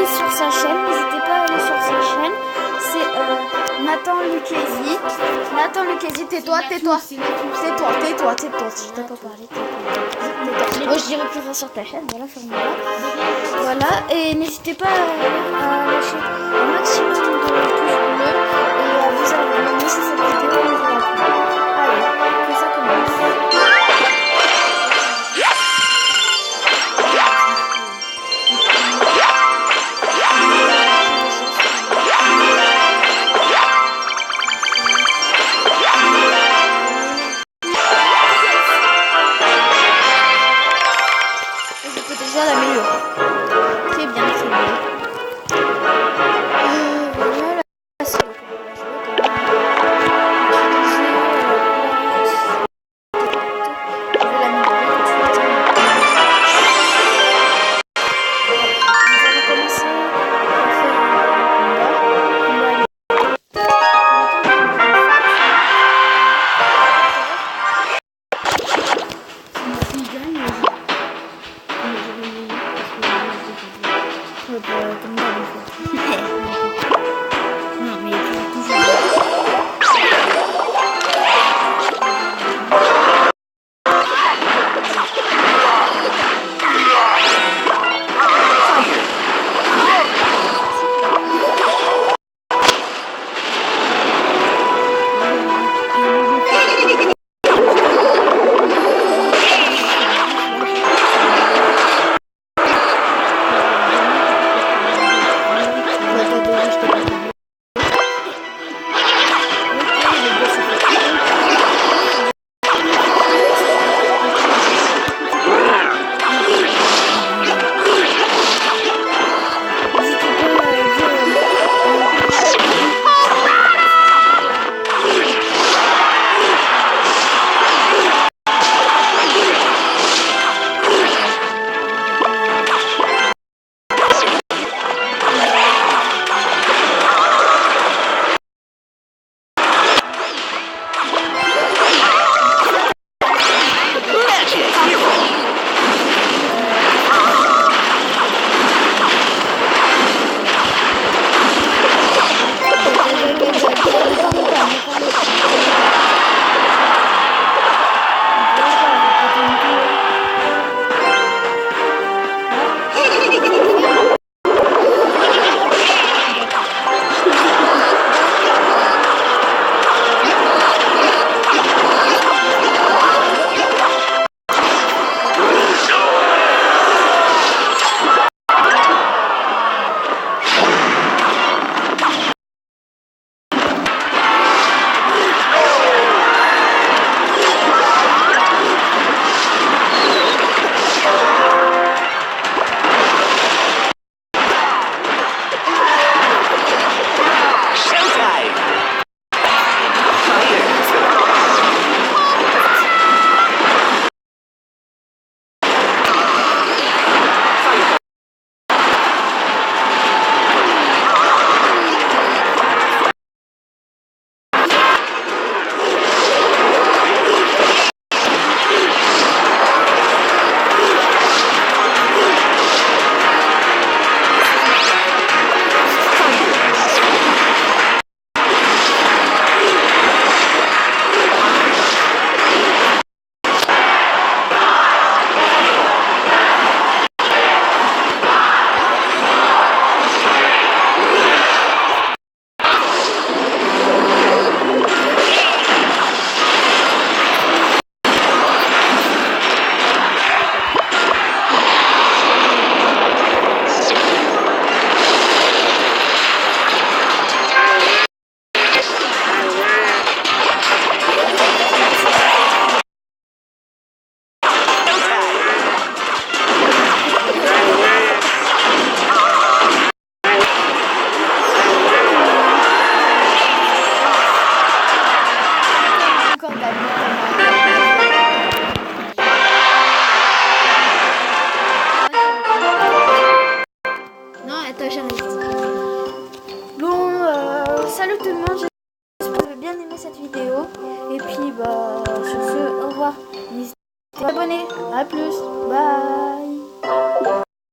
aller sur sa chaîne, n'hésitez pas à aller sur sa chaîne. C'est Nathan Lucchesi. Nathan Lucchesi, tais-toi. Je t'ai pas parlé. Tais-toi. Moi je dirais plus rien sur ta chaîne, voilà, ferme-la. Voilà, et n'hésitez pas à lâcher un maximum de pouces bleus et à vous abonner si cette vidéo vous a plu. Allez, que ça commence. Déjà l'améliorer. Très bien, très bien. Voilà, c'est bon. Je vais l'améliorer tout de suite. Nous allons commencer à faire un combat. Non, mais toujours. Salut tout le monde, j'espère que vous avez bien aimé cette vidéo. Et puis sur ce, au revoir. N'hésitez pas à vous abonner. A plus. Bye.